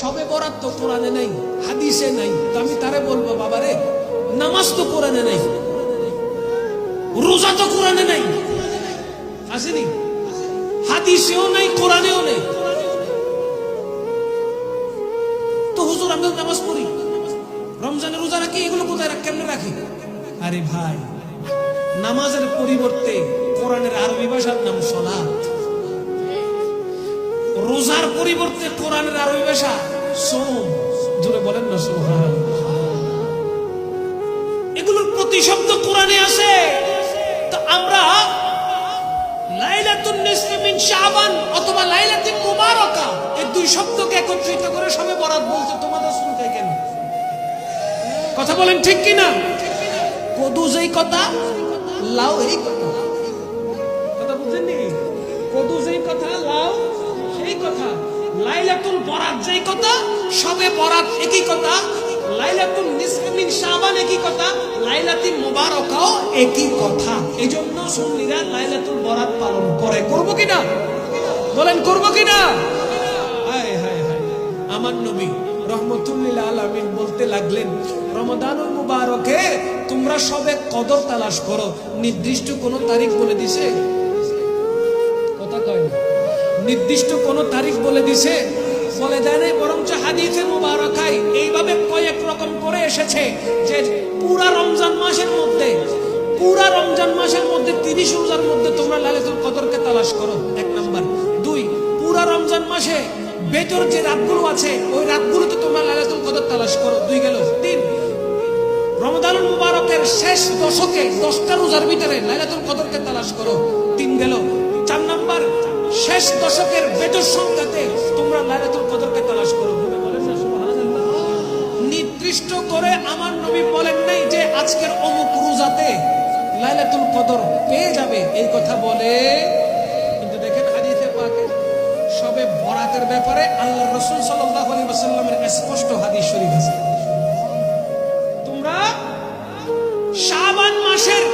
সবে বরাত তো কোরআনে নাই, হাদিসে নাই, তো আমি তারে বলবো বাবারে নামাজ তো কোরআনে নাই, রোজা তো কোরআনে নাই, আসেনি, হাদিসেও নাই, কোরআনেও নেই, তো হুজুর আমরা নামাজ পড়ি, রমজানের রোজা রাখি, এগুলো কোথায় কেমনে রাখি? আরে ভাই, নামাজের পরিবর্তে কোরআনের আরবি ভাষার নাম সালাত, রোজার পরিবর্তে কোরআনের আরবি ভাষা সোম। জোরে বলেন না সুবহানাল্লাহ। এগুলোর প্রতিশব্দ কোরআনে আছে। তো আমরা লাইলাতুন নিসফি মিন শাবান অথবা লাইলাতুল মুবারাকা এই দুই শব্দকে একত্রিত করে সবে বরাত বলতে তোমাদের শুনতে কেন? কথা বলেন ঠিক কি না? কদু যেই কথা, লাউ এই কথা, কথা বুঝছেন নি? কদু যেই কথা, লাউ সেই কথা। লাইলাতুল বরাত যেই কথা, সবে বরাত একই কথা। লাইলাতুল নিসফি মিন শাবান একই কথা, লাইলাতুল মুবারাকাও একই কথা। এজন্য সুন্নিরা লাইলাতুল বরাত পালন করে। করব কি না? বলেন করব কি না? হায় হায় হায়, আমার নবী রহমতুল লিল আলামিন বলতে লাগলেন, রমাদানুল মুবারকে তোমরা সবে কদর তালাশ করো। নির্দিষ্ট কোন তারিখ বলে দিছে? কথা কয় না। নির্দিষ্ট কোন তারিখ বলে দিছে? বলে দেয় নাই, বরঞ্চ হাদিসে মুবারাকায় এইভাবে কয়েক রকম করে এসেছে যে পুরা রমজান মাসের মধ্যে 30 রোজার মধ্যে তোমরা লাইলাতুল কদরকে তালাশ করো, এক নাম্বার। 2, পুরা রমজান মাসে বেজর যে রাতগুলো আছে ওই রাতগুলোতে তোমরা লাইলাতুল কদর তালাশ করো, 2 গেল। 3, রমাদানুল মুবারকের শেষ দশকে 10টা রোজার ভিতরে লাইলাতুল কদরকে তালাশ করো, 3 গেল। 4 নাম্বার, শেষ দশকের বেজর সংখ্যাতে তোমরা লাইলাতুল কদরকে তালাশ করো। বলেন না সুবহানাল্লাহ। নির্দিষ্ট করে আমার নবী বলেন নাই যে আজকের অমুক রোজাতে লাইলাতুল কদর পেয়ে যাবে, এই কথা বলে। কিন্তু দেখেন হাদিসে পাকে সবে বরাতের ব্যাপারে আল্লাহর রাসূল সাল্লাল্লাহু আলাইহি ওয়াসাল্লামের স্পষ্ট হাদিস শরীফ আছে, তোমরা শাবান মাসের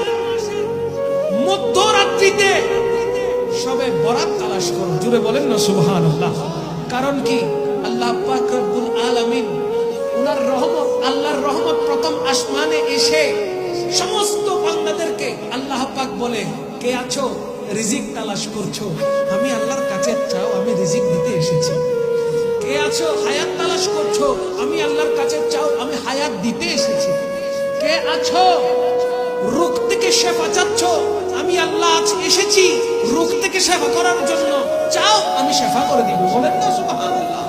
মধ্যরাত্রিতে সবে বরাত তালাশ করো। জুড়ে বলেন না সুবহানাল্লাহ। কারণ কি? আল্লাহ পাক রব্বুল আলামিন উনার রহমত, আল্লাহর রহমত প্রথম আসমানে এসে সমস্ত বান্দাদেরকে আল্লাহ পাক বলে, কে আছো রিজিক তালাশ করছো, আমি আল্লাহর কাছে চাও, আমি রিজিক দিতে এসেছি। কে আছো হায়াত তালাশ করছো, আমি আল্লাহর কাছে চাও, আমি হায়াত দিতে এসেছি। কে আছো রোগ থেকে শেফা চাচ্ছ, আমি আল্লাহ এসেছি রোগ থেকে শেফা করার জন্য, চাও আমি শেফা করে দিব। বলেন না সুবহানাল্লাহ।